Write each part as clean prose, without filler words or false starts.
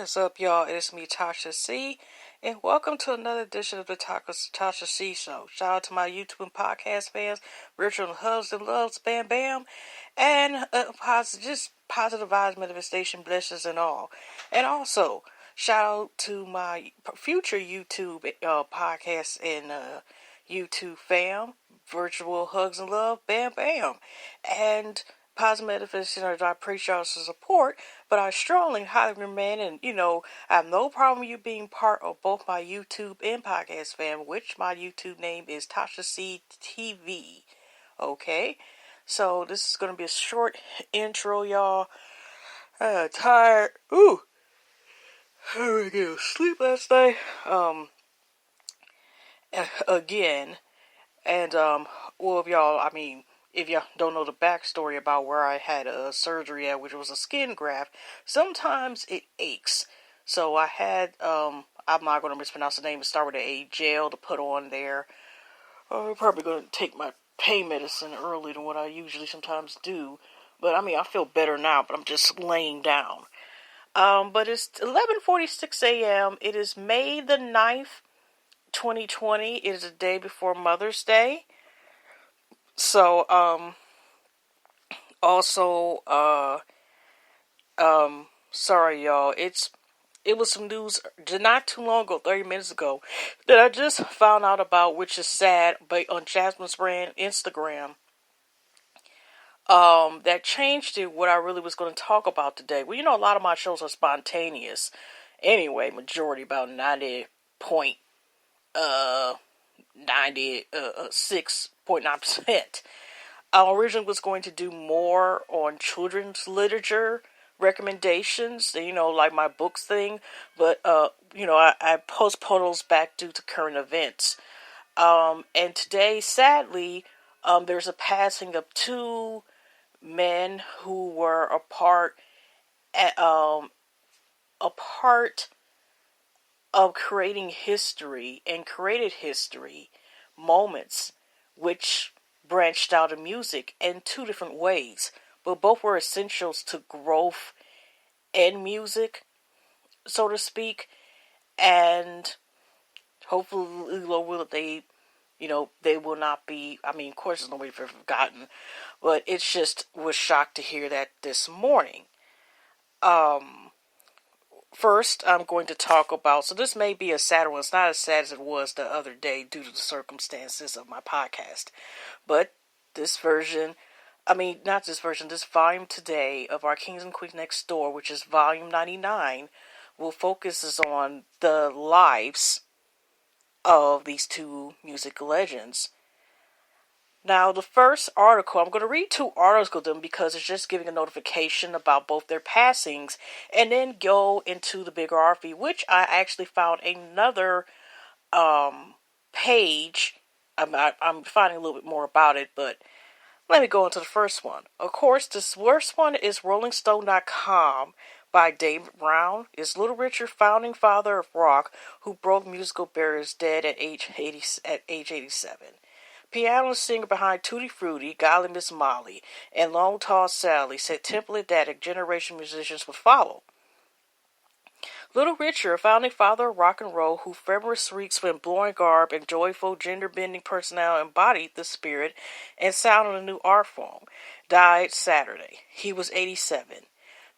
is up, y'all? It's me, Tasha C, and welcome to another edition of the Tasha C Show. Shout out to my YouTube and podcast fans, virtual hugs and loves, bam bam, and just positive vibes, manifestation, blessings, and all. And also, shout out to my future YouTube podcast and YouTube fam, virtual hugs and love, bam bam, and positive manifestation. I appreciate y'all's support. But I strongly, highly recommend, and I have no problem with you being part of both my YouTube and podcast fam, which my YouTube name is Tasha C TV. Okay, so this is gonna be a short intro, y'all. Tired. Ooh, I didn't get sleep last night. Again, and well, if y'all don't know the backstory about where I had a surgery at, which was a skin graft, sometimes it aches. So I had, I'm not going to mispronounce the name, but start with a gel to put on there. I'm probably going to take my pain medicine earlier than what I usually sometimes do. But I feel better now, but I'm just laying down. But it's 11:46 a.m. It is May the 9th, 2020. It is the day before Mother's Day. So, sorry y'all, it was some news not too long ago, 30 minutes ago, that I just found out about, which is sad, but on Jasmine's brand Instagram, that changed to what I really was going to talk about today. Well, a lot of my shows are spontaneous, anyway, majority, about 96.9%. I originally was going to do more on children's literature recommendations, like my books thing, but, I postponed those back due to current events. And today, sadly, there's a passing of two men who were a part of creating history and created history moments, which branched out in music in two different ways, but both were essentials to growth in music, so to speak, and hopefully they will not be, of course there's nobody for forgotten, but it's just was shocked to hear that this morning. First, I'm going to talk about, so this may be a sadder one. It's not as sad as it was the other day due to the circumstances of my podcast. But this volume today of our Kings and Queens Next Door, which is volume 99, will focus on the lives of these two music legends. Now, the first article, I'm going to read two articles of them because it's just giving a notification about both their passings, and then go into the biography, which I actually found another page. I'm finding a little bit more about it, but let me go into the first one. Of course, this first one is RollingStone.com by David Brown. Is Little Richard, founding father of rock, who broke musical barriers, dead at age 87. Piano and singer behind Tutti Frutti, Golly Miss Molly, and Long Tall Sally set template that a generation of musicians would follow. Little Richard, founding father of rock and roll, whose fervent shrieks when blowing garb and joyful gender-bending personality embodied the spirit and sound of a new art form, died Saturday. He was 87.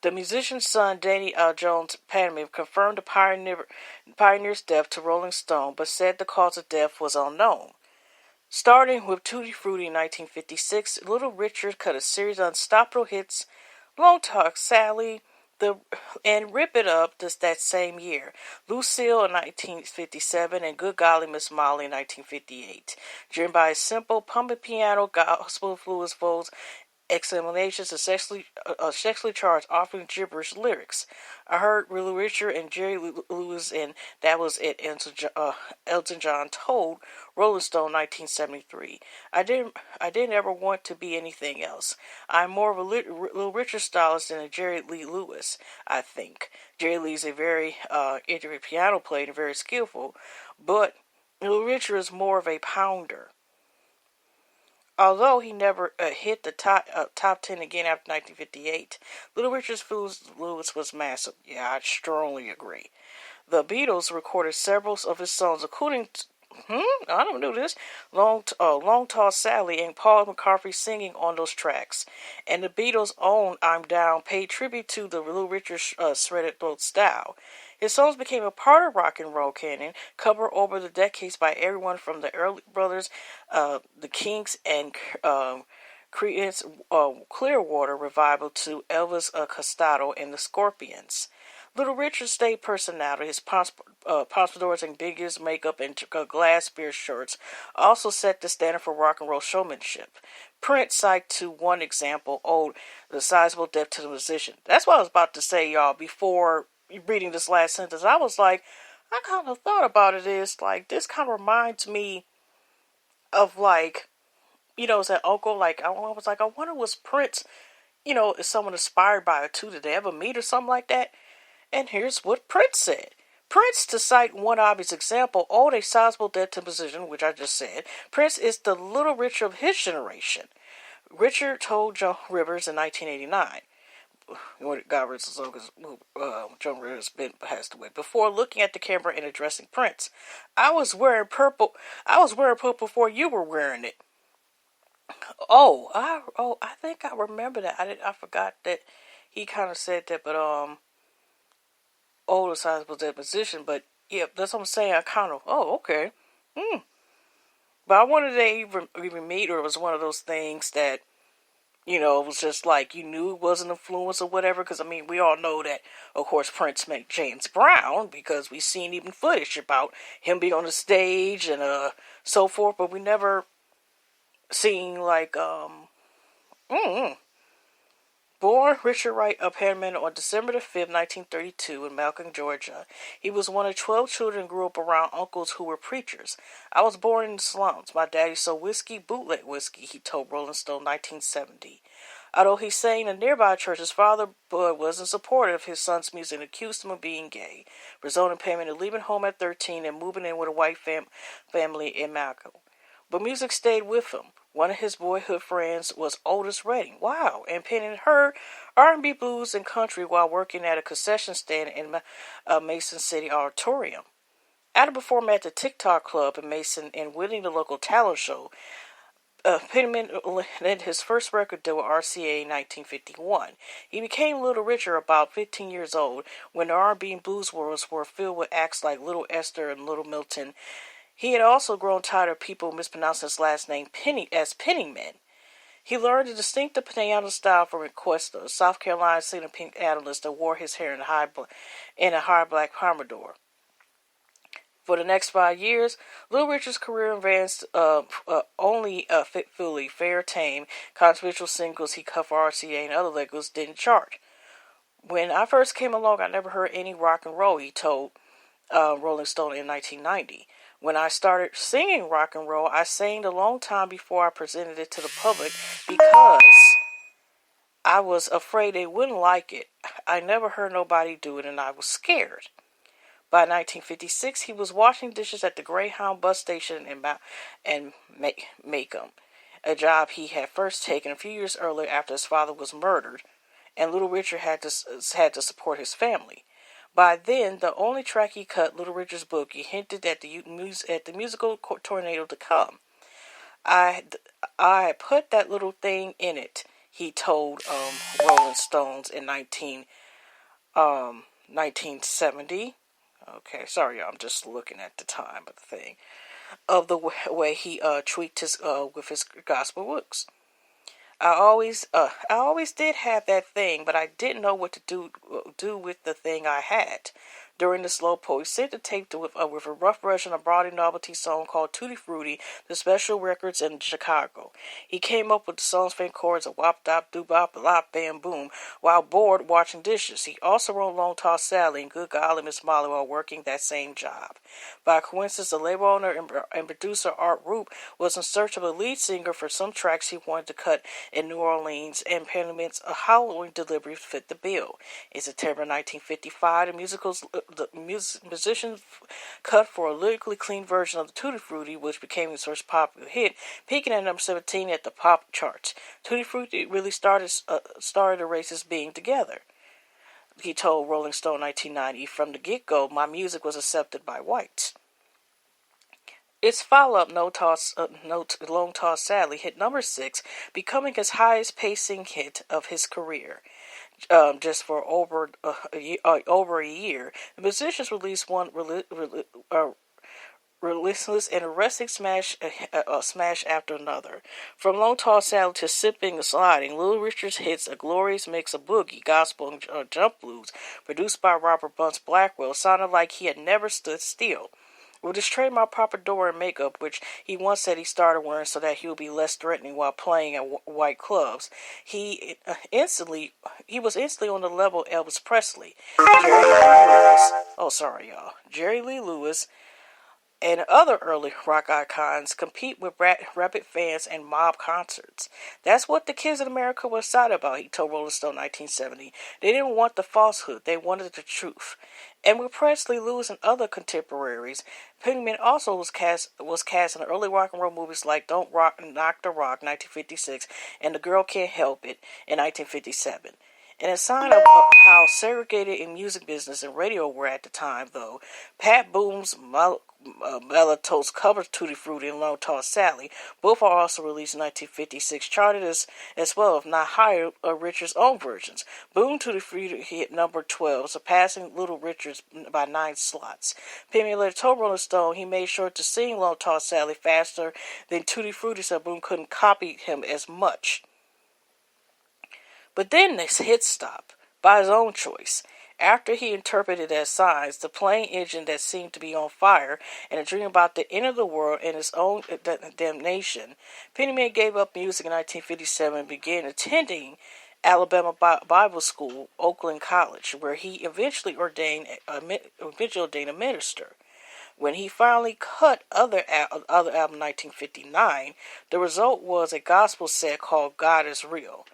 The musician's son, Danny Jones Panamim, confirmed the pioneer's death to Rolling Stone, but said the cause of death was unknown. Starting with Tutti Frutti in 1956, Little Richard cut a series of unstoppable hits, Long Tall Sally, and Rip It Up that same year, Lucille in 1957, and Good Golly Miss Molly in 1958, driven by a simple pumping piano, gospel-influenced vocals, exclamations, and sexually charged, often gibberish lyrics. I heard Little Richard and Jerry Lewis, and that was it. Elton John told Rolling Stone 1973. I didn't ever want to be anything else. I'm more of a Little Richard stylist than a Jerry Lee Lewis, I think. Jerry Lee is a very intricate piano player and very skillful, but Little Richard is more of a pounder. Although he never hit the top 10 again after 1958, Little Richard's influence was massive. Yeah, I strongly agree. The Beatles recorded several of his songs, including I don't know this. Long Tall Sally and Paul McCartney singing on those tracks. And the Beatles' own I'm Down paid tribute to the Little Richard shredded throat style. His songs became a part of rock and roll canon, covered over the decades by everyone from the Early Brothers, the Kinks, and Creedence Clearwater Revival to Elvis Costello and the Scorpions. Little Richard's stage personality, his pompadours and biggest makeup and glass beer shirts also set the standard for rock and roll showmanship. Prince cited to one example, owed the sizable debt to the musician. That's what I was about to say, y'all, before reading this last sentence. I was like, I kind of thought about it is, like, this kind of reminds me of, like, is that uncle, like, I was like, I wonder was Prince, is someone inspired by it too? Did they ever meet or something like that? And here's what Prince said. Prince, to cite one obvious example, owed a sizable debt to musician, which I just said. Prince is the Little Richard of his generation. Richard told Joan Rivers in 1989, God rest his soul, because Joan Rivers passed away. Before looking at the camera and addressing Prince, I was wearing purple before you were wearing it. I think I remember that. I forgot that he kind of said that, but older sizable deposition, but yeah, that's what I'm saying. I kind of, okay. But I wanted to even meet, or it was one of those things that, it was just like you knew it was an influence or whatever, because, I mean, we all know that, of course, Prince met James Brown, because we've seen even footage about him being on the stage and so forth, but we never seen, like, Born Richard Wright Penman on December the 5th, 1932 in Malcolm, Georgia. He was one of 12 children and grew up around uncles who were preachers. I was born in the slums. My daddy sold whiskey, bootleg whiskey, he told Rolling Stone 1970. Although he sang in a nearby church, his father wasn't supportive of his son's music and accused him of being gay, resulting in Penman in leaving home at 13 and moving in with a white family in Malcolm. But music stayed with him. One of his boyhood friends was Otis Redding. Wow. And Penman heard R&B, blues, and country while working at a concession stand in Mason City Auditorium. After performing at the TikTok Club in Mason and winning the local talent show, Penman landed his first record deal with RCA in 1951. He became Little Richard about 15 years old when the R&B and blues worlds were filled with acts like Little Esther and Little Milton. He had also grown tired of people mispronouncing his last name Pennyman. He learned a distinctive piano style from Requesta, a South Carolina singer pink analyst that wore his hair in a high black pompadour. For the next 5 years, Little Richard's career advanced only fitfully. Fair Tame, controversial singles he cut for RCA and other labels didn't chart. When I first came along, I never heard any rock and roll, he told Rolling Stone in 1990. When I started singing rock and roll, I sang a long time before I presented it to the public because I was afraid they wouldn't like it. I never heard nobody do it and I was scared. By 1956, he was washing dishes at the Greyhound bus station in Macomb, a job he had first taken a few years earlier after his father was murdered, and Little Richard had to support his family. By then, the only track he cut, Little Richard's Boogie, hinted at the musical tornado to come. I put that little thing in it, he told Rolling Stones in 1970. Okay, sorry, I'm just looking at the time of the thing. Of the way he tweaked his with his gospel books. I always did have that thing, but I didn't know what to do with the thing I had. During the slow pull, he sent the tape with a rough version of a Broadway novelty song called Tutti Frutti to Special Records in Chicago. He came up with the song's faint chords of wop dop doo bop bop bam boom while bored watching dishes. He also wrote Long Tall Sally and Good Golly Miss Molly while working that same job. By coincidence, the label owner and producer Art Roop was in search of a lead singer for some tracks he wanted to cut in New Orleans, and Penman's Halloween delivery fit the bill. In September 1955, the musicals musician cut for a lyrically clean version of the Tutti Frutti, which became his first popular hit, peaking at number 17 at the pop charts. Tutti Frutti really started the races being together. He told Rolling Stone 1990, "From the get-go, my music was accepted by whites." Its follow-up, Long Toss Sadly, hit number 6, becoming his highest pacing hit of his career. Just for over a year, the musicians released one relentless and arresting smash after another. From Long Tall Sally to Sipping and Sliding, Little Richard's hits a glorious mix of boogie, gospel, and jump blues, produced by Robert Bunce Blackwell, sounded like he had never stood still. With his trademark pompadour and makeup, which he once said he started wearing so that he would be less threatening while playing at white clubs, he was instantly on the level of Elvis Presley, Jerry Lee Lewis, and other early rock icons compete with rabid fans and mob concerts. That's what the kids in America were excited about, he told Rolling Stone 1970. They didn't want the falsehood, they wanted the truth. And with Presley, Lewis, and other contemporaries, Pennyman also was cast in early rock and roll movies like Don't Knock the Rock, 1956, and The Girl Can't Help It, in 1957. In a sign of how segregated in music business and radio were at the time, though, Pat Boom's Melatone's cover Tutti Frutti and Long Tall Sally, both are also released in 1956, charted as well, if not higher, Richard's own versions. Boom Tutti Frutti hit number 12, surpassing Little Richard's by 9 slots. Penny later told Rolling Stone he made sure to sing Long Tall Sally faster than Tutti Frutti, so Boom couldn't copy him as much. But then this hit stopped, by his own choice. After he interpreted as signs the plane engine that seemed to be on fire and a dream about the end of the world and his own damnation, Pennyman gave up music in 1957 and began attending Alabama Bible School, Oakland College, where he eventually ordained a minister. When he finally cut other album in 1959, the result was a gospel set called God is Real.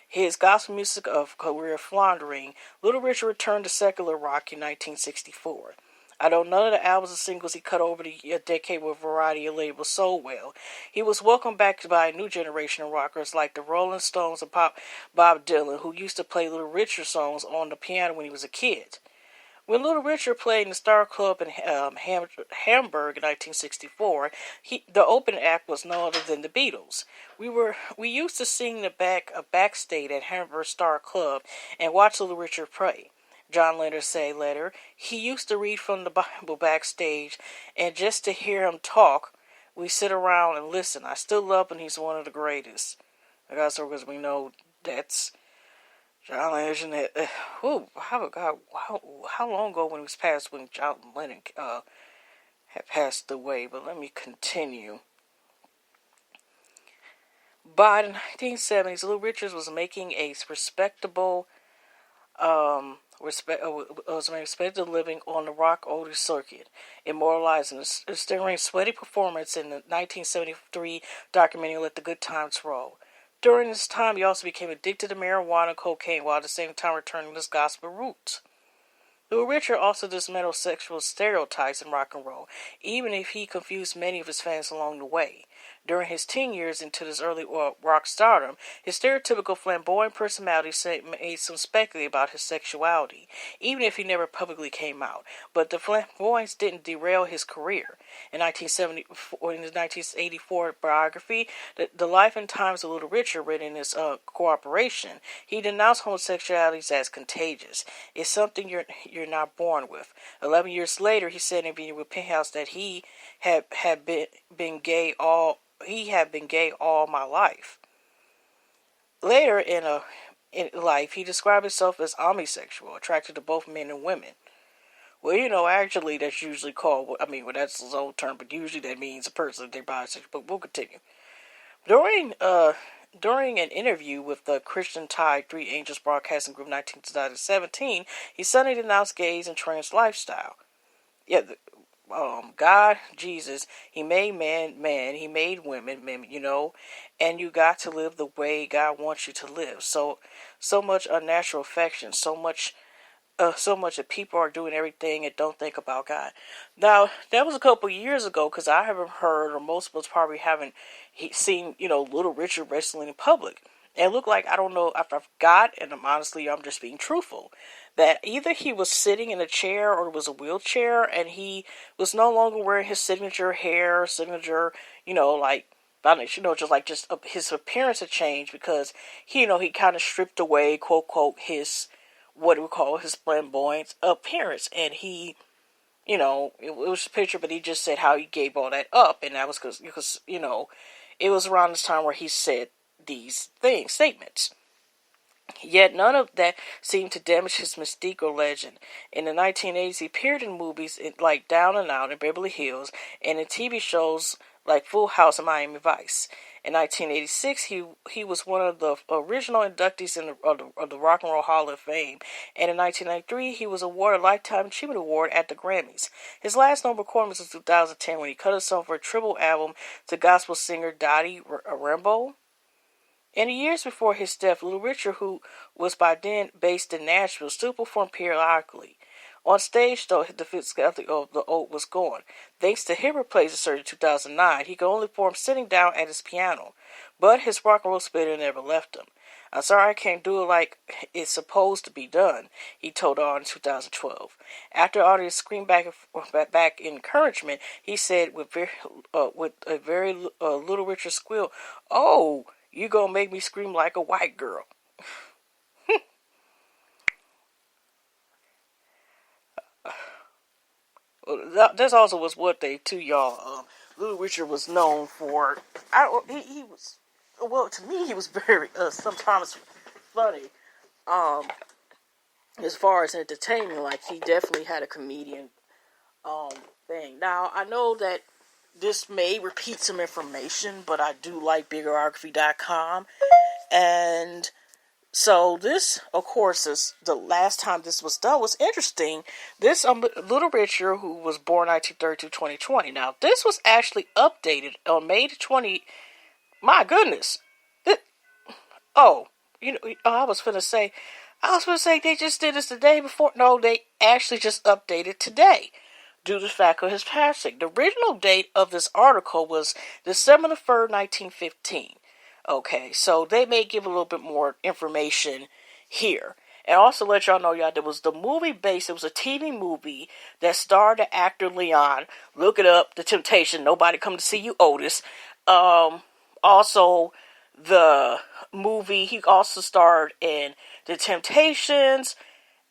His gospel music of career floundering, Little Richard returned to secular rock in 1964. Although none of the albums and singles he cut over the decade with a variety of labels sold well, he was welcomed back by a new generation of rockers like the Rolling Stones and Bob Dylan, who used to play Little Richard songs on the piano when he was a kid. When Little Richard played in the Star Club in Hamburg in 1964, the opening act was no other than the Beatles. We used to sing backstage at Hamburg Star Club and watch Little Richard play. John Lennon said later, he used to read from the Bible backstage, and just to hear him talk, we sit around and listen. I still love him. He's one of the greatest. I guess because we know that's John Lennon. How long ago when he was passed when John Lennon had passed away? But let me continue. By the 1970s, Little Richard was making a respectable living on the rock oldies circuit, immortalizing a stirring, sweaty performance in the 1973 documentary Let the Good Times Roll. During this time, he also became addicted to marijuana and cocaine while at the same time returning to his gospel roots. Little Richard also dismantled sexual stereotypes in rock and roll, even if he confused many of his fans along the way. During his teen years into his early rock stardom, his stereotypical flamboyant personality made some speculate about his sexuality, even if he never publicly came out. But the flamboyance didn't derail his career. In his 1984 biography, The Life and Times of Little Richard, written in his cooperation, he denounced homosexuality as contagious. It's something you're not born with. 11 years later, he said in an interview with Penthouse that he had been gay all my life. Later in life, he described himself as omnisexual, attracted to both men and women. Well, actually, that's usually called, that's his old term, but usually that means a person, they're bisexual, but we'll continue. During an interview with the Christian Tide Three Angels Broadcasting Group in 2017, he suddenly denounced gays and trans lifestyle. God, Jesus, he made man, he made women, and you got to live the way God wants you to live. So much unnatural affection, so much so much that people are doing everything and don't think about God. Now, that was a couple years ago, because I haven't heard, or most of us probably haven't seen, Little Richard wrestling in public. And it looked like, I don't know if I forgot, and I'm just being truthful, that either he was sitting in a chair or it was a wheelchair, and he was no longer wearing his signature hair, signature, like, just his appearance had changed, because he kind of stripped away, quote, quote, his, what we call his flamboyant appearance. And he, it was a picture, but he just said how he gave all that up. And that was because it was around this time where he said these statements. Yet none of that seemed to damage his mystique or legend. In the 1980s, he appeared in movies like Down and Out and Beverly Hills, and in TV shows like Full House and Miami Vice. In 1986, he was one of the original inductees of the Rock and Roll Hall of Fame, and in 1993, he was awarded a Lifetime Achievement Award at the Grammys. His last known performance was in 2010, when he cut himself for a triple album to gospel singer Dottie Rambo. In the years before his death, Little Richard, who was by then based in Nashville, still performed periodically. On stage, though, the physicality of the old was gone. Thanks to hip replacement surgery in 2009, he could only perform sitting down at his piano. But his rock and roll spirit never left him. "I'm sorry I can't do it like it's supposed to be done," he told All in 2012. After the audience screamed back encouragement, he said with a very Little Richard squeal, "Oh, you gonna make me scream like a white girl." This also was what they, too, y'all. Little Richard was known for. He was, well, to me, he was very sometimes funny. As far as entertainment, like, he definitely had a comedian thing. Now, I know that this may repeat some information, but I do like biggerography.com, and so this, of course, is the last time this was done was interesting. This Little Richard, who was born 1932 2020. Now, this was actually updated on May 20. My goodness. I was going to say they just did this the day before. No, they actually just updated today, due to the fact of his passing. The original date of this article was December the 3rd, 1915. Okay, so they may give a little bit more information here. And also let y'all know, y'all, there was the movie based, it was a TV movie that starred the actor Leon. Look it up, The Temptation, Nobody Come to See You, Otis. Also, the movie, he also starred in The Temptations,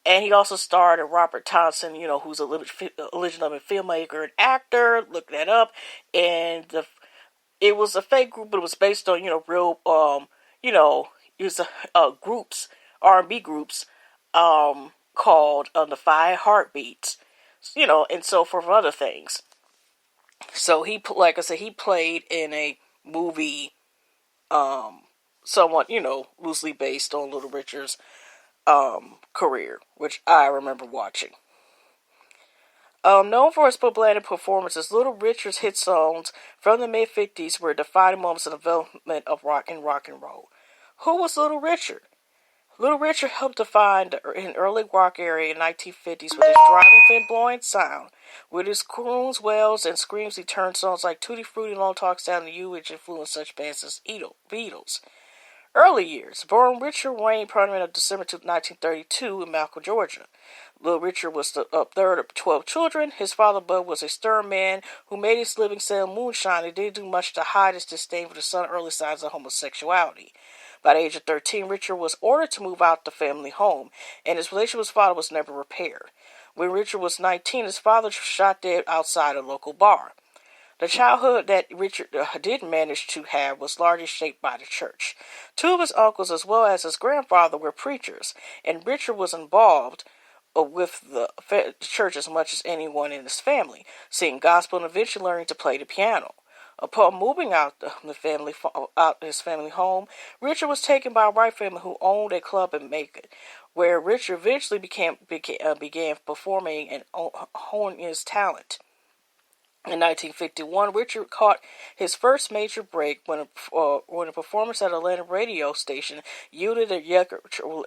and he also starred in Robert Thompson, who's a legitimate filmmaker and actor. Look that up. And it was a fake group, but it was based on, real, it was groups, R&B groups, called The Five Heartbeats, and so forth, other things. So he, like I said, he played in a movie, somewhat, loosely based on Little Richard's, career, which I remember watching. Known for his popular performances, Little Richard's hit songs from the mid-50s were defining moments in the development of rock and roll. Who was Little Richard? Little Richard helped define an early rock era in the 1950s with his driving, flamboyant sound. With his croons, wails, and screams, he turned songs like Tutti Frutti and Long Talk Down to You, which influenced such bands as Beatles. Early years. Born Richard Wayne Parliament of December 1932 in Malcolm, Georgia. Little Richard was the third of 12 children. His father, Bud, was a stern man who made his living selling moonshine and didn't do much to hide his disdain for the son's early signs of homosexuality. By the age of 13, Richard was ordered to move out the family home, and his relationship with his father was never repaired. When Richard was 19, his father was shot dead outside a local bar. The childhood that Richard did manage to have was largely shaped by the church. Two of his uncles, as well as his grandfather, were preachers, and Richard was involved with the church as much as anyone in his family, singing gospel and eventually learning to play the piano. Upon moving out his family home, Richard was taken by a white family who owned a club in Macon, where Richard eventually began performing and honing his talent. In 1951, Richard caught his first major break when a performance at Atlanta radio station yielded a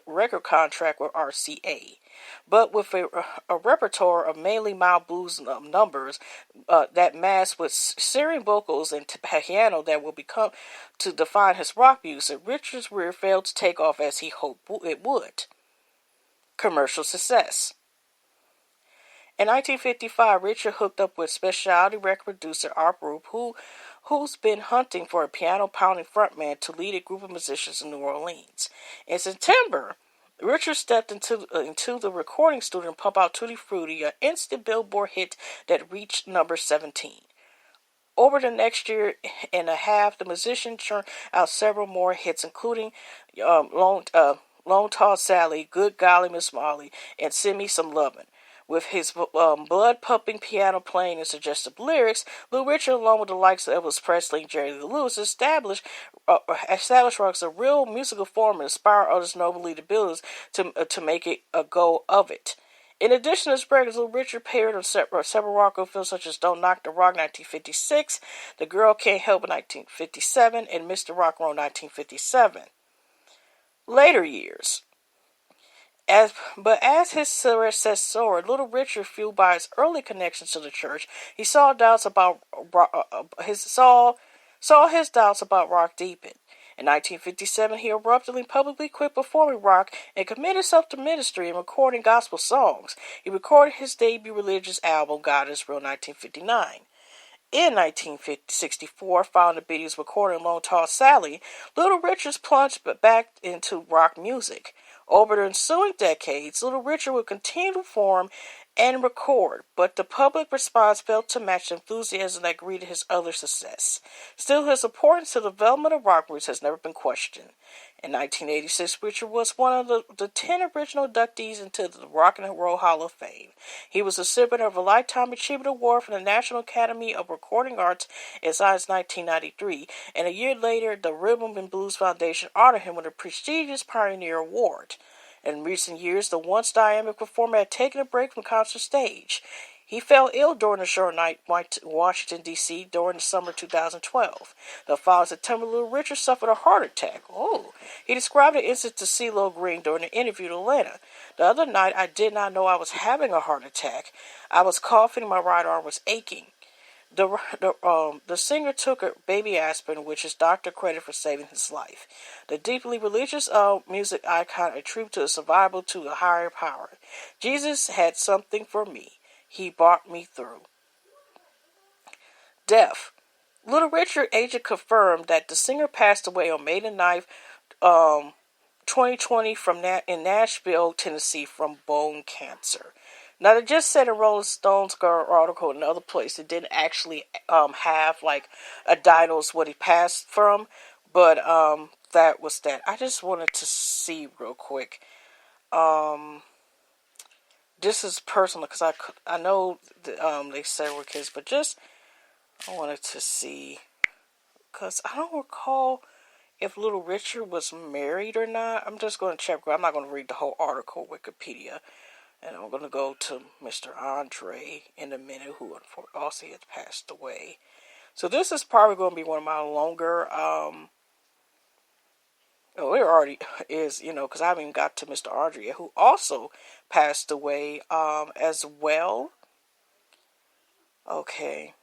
record contract with RCA. But with a repertoire of mainly mild blues numbers that masked with searing vocals and piano that will become to define his rock music, Richard's career failed to take off as he hoped it would. Commercial success. In 1955, Richard hooked up with specialty record producer Art Rupe, who's been hunting for a piano-pounding frontman to lead a group of musicians in New Orleans. In September, Richard stepped into the recording studio and pumped out Tutti Frutti, an instant Billboard hit that reached number 17. Over the next year and a half, the musician churned out several more hits, including Lone Tall Sally, Good Golly Miss Molly, and Send Me Some Lovin'. With his blood-pumping piano playing and suggestive lyrics, Little Richard, along with the likes of Elvis Presley and Jerry Lee Lewis, established rock as a real musical form and inspired others nobly to build to make it a go of it. In addition to his records, Little Richard appeared on several rock films such as Don't Knock the Rock 1956, The Girl Can't Help in 1957, and Mr. Rock and Roll 1957. Later years. As his success soared, Little Richard, fueled by his early connections to the church, he saw his doubts about rock deepen. In 1957, he abruptly publicly quit performing rock and committed himself to ministry and recording gospel songs. He recorded his debut religious album, God Is Real, in 1959. In 1964, following the Beatles recording Lone Tall Sally, Little Richard plunged back into rock music. Over the ensuing decades, Little Richard would continue to perform and record, but the public response failed to match the enthusiasm that greeted his other success. Still, his importance to the development of rock roots has never been questioned. In 1986, Richard was one of the 10 original inductees into the Rock and Roll Hall of Fame. He was a recipient of a Lifetime Achievement Award from the National Academy of Recording Arts in 1993, and a year later, the Rhythm and Blues Foundation honored him with a prestigious Pioneer Award. In recent years, the once dynamic performer had taken a break from concert stage. He fell ill during a show night in Washington, D.C. during the summer of 2012. The following September, Little Richard suffered a heart attack. He described the incident to CeeLo Green during an interview in Atlanta. The other night, I did not know I was having a heart attack. I was coughing and my right arm was aching. The singer took a baby aspirin, which his doctor credited for saving his life. The deeply religious music icon attributed to a survival to a higher power. Jesus had something for me. He brought me through. Death. Little Richard agent confirmed that the singer passed away on May the 9th, 2020 in Nashville, Tennessee from bone cancer. Now, they just said in Rolling Stone's article and other place it didn't actually have like a diagnose what he passed from, but that was that. I just wanted to see real quick. This is personal because I know they said we're kids, but just I wanted to see because I don't recall if Little Richard was married or not. I'm just going to check. I'm not going to read the whole article, Wikipedia. And I'm going to go to Mr. Andre in a minute, who also has passed away. So this is probably going to be one of my longer, it already is, because I haven't even got to Mr. Andre yet, who also passed away, as well. Okay.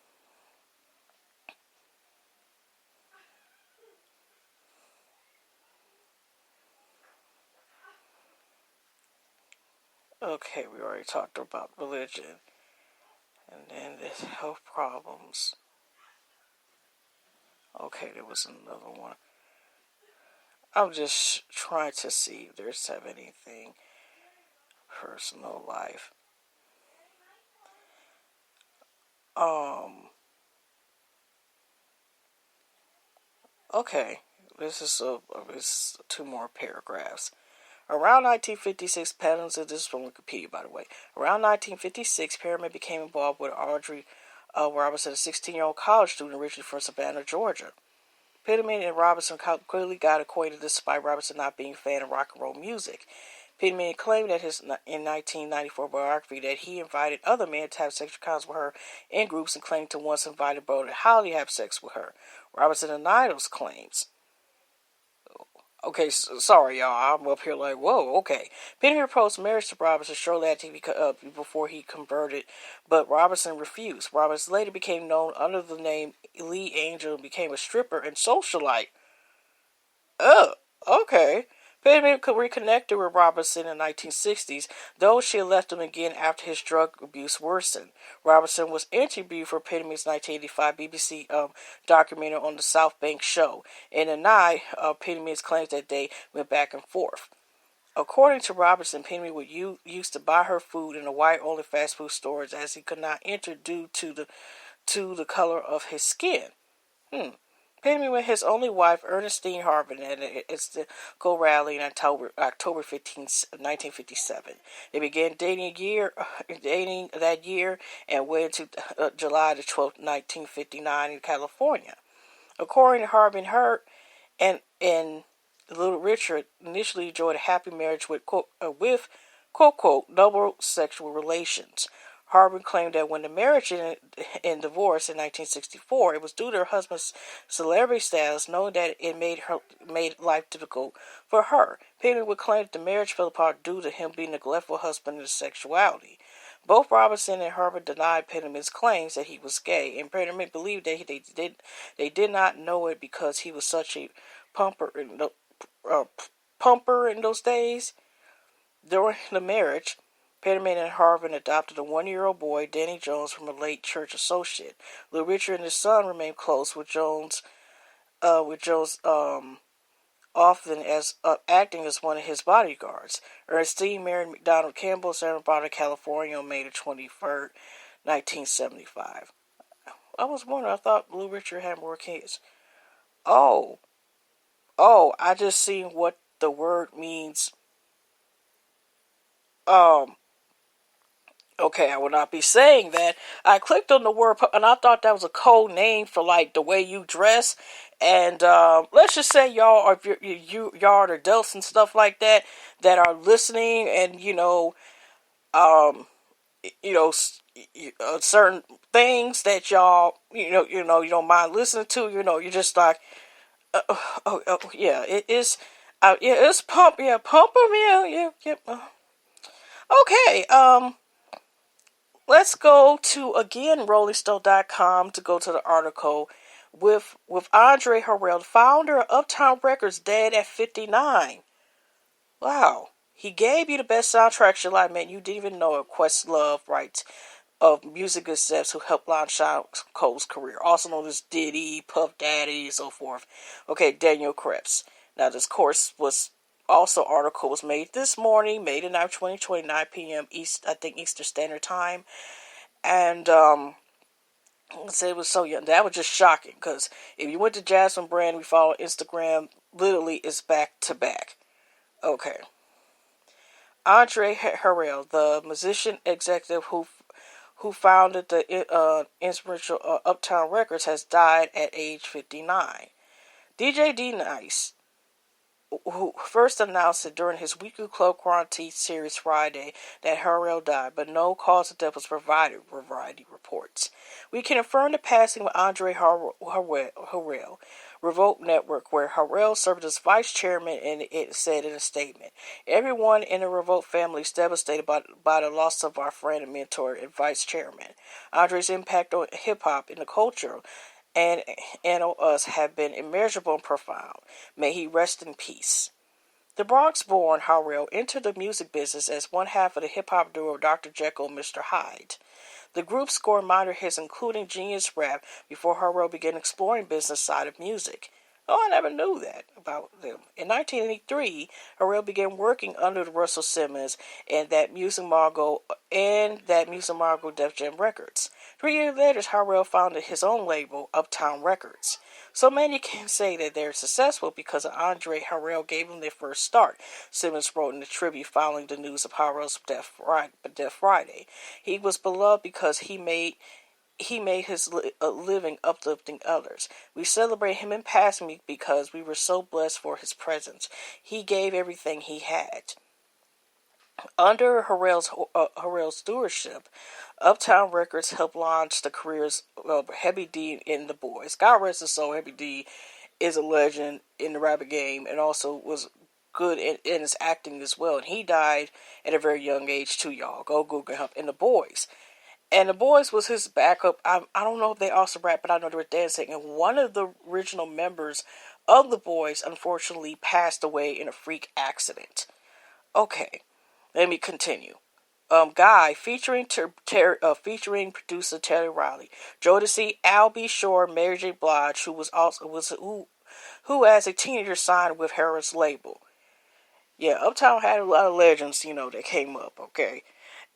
Okay, we already talked about religion. And then there's health problems. Okay, there was another one. I'm just trying to see if there's anything personal life. Okay, this is two more paragraphs. Around 1956, this is from Wikipedia, by the way. Around 1956, Perriman became involved with Audrey Robinson, a 16-year-old college student originally from Savannah, Georgia. Perriman and Robinson quickly got acquainted despite Robinson not being a fan of rock and roll music. Pittman claimed that in 1994 biography that he invited other men to have sexual encounters with her in groups and claimed to once invited Brody Holly to have sex with her. Robertson denied those claims. Okay, sorry, y'all. I'm up here like, whoa, okay. Pittman proposed marriage to Robertson shortly after before he converted, but Robertson refused. Robertson later became known under the name Lee Angel and became a stripper and socialite. Oh, okay. Pittman reconnected with Robertson in the 1960s, though she had left him again after his drug abuse worsened. Robertson was interviewed for Pittman's 1985 BBC documentary on the South Bank Show. In the night, Pittman claims that they went back and forth. According to Robertson, Pittman used to buy her food in the white-only fast food stores as he could not enter due to the color of his skin. Pittman with his only wife, Ernestine Harvin, at the Go Rally in October 15, 1957. They began dating that year and went to July the 12th, 1959 in California. According to Harvin, her and Little Richard initially enjoyed a happy marriage with quote unquote, double sexual relations. Harvin claimed that when the marriage and divorce in 1964, it was due to her husband's celebrity status, knowing that it made life difficult for her. Pittman would claim that the marriage fell apart due to him being a neglectful husband and his sexuality. Both Robertson and Harvin denied Pittman's claims that he was gay, and Pittman believed that they did not know it because he was such a pumper in those days. During the marriage, Pittman and Harvin adopted a 1-year-old boy, Danny Jones, from a late church associate. Little Richard and his son remained close with Jones, often as acting as one of his bodyguards. Ernestine married McDonald Campbell, Santa Barbara, California, on May the 23rd, 1975. I was wondering. I thought Little Richard had more kids. Oh, I just seen what the word means. Okay, I will not be saying that. I clicked on the word, and I thought that was a code name for like the way you dress. And let's just say y'all, or if y'all are adults and stuff like that are listening, and certain things that y'all you don't mind listening to. You're just like, yeah, it is. Yeah, it's pump. Yeah, pump them. Yeah. Okay. Let's go to, again, RollingStone.com to go to the article with Andre Harrell, founder of Uptown Records, dead at 59. Wow. He gave you the best soundtrack your life, man. You didn't even know it. Questlove writes of music execs who helped launch out Cole's career, also known as Diddy, Puff Daddy, and so forth. Okay, Daniel Krebs. Now, this course was article was made this morning, May the 9th, 2020, 9 p.m. Eastern Standard Time. And, it was so young. That was just shocking, because if you went to Jasmine Brand, we follow Instagram, literally it's back to back. Okay. Andre Harrell, the musician executive who founded the inspirational Uptown Records, has died at age 59. DJ D-Nice, who first announced it during his weekly Club Quarantine series Friday that Harrell died, but no cause of death was provided, Variety reports. We can affirm the passing of Andre Harrell, Revolt Network, where Harrell served as vice chairman, and it said in a statement, "Everyone in the Revolt family is devastated by the loss of our friend and mentor and vice chairman. Andre's impact on hip-hop and the culture and on us have been immeasurable and profound. May he rest in peace." The Bronx-born Harrell entered the music business as one half of the hip-hop duo Dr. Jekyll and Mr. Hyde. The group scored minor hits including Genius Rap before Harrell began exploring business side of music. Oh, I never knew that about them. In 1983, Harrell began working under Russell Simmons and that Music Margot Def Jam Records. 3 years later, Harrell founded his own label, Uptown Records. So many can say that they're successful because Andre Harrell gave them their first start, Simmons wrote in the tribute following the news of Harrell's death Friday. He was beloved because he made his living uplifting others. We celebrate him in passing because we were so blessed for his presence. He gave everything he had. Under Harrell's stewardship, Uptown Records helped launch the careers of Heavy D and the Boys. God rest his soul, Heavy D is a legend in the rap game and also was good in his acting as well. And he died at a very young age too, y'all. Go Google him. And the Boys. And the Boys was his backup. I don't know if they also rap, but I know they were dancing. And one of the original members of the Boys unfortunately passed away in a freak accident. Okay, let me continue. Guy featuring featuring producer Terry Riley, Jodeci, Al B. Shore, Mary J. Blige, who as a teenager signed with Harris label. Yeah, Uptown had a lot of legends, that came up. Okay.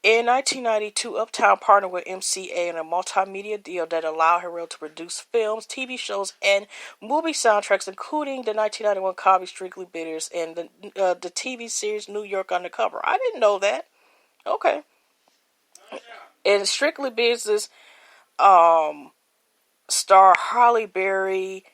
In 1992, Uptown partnered with MCA in a multimedia deal that allowed Harrell to produce films, TV shows, and movie soundtracks, including the 1991 comedy Strictly Bitters and the TV series New York Undercover. I didn't know that. Okay. In Strictly Business, star Halle Berry,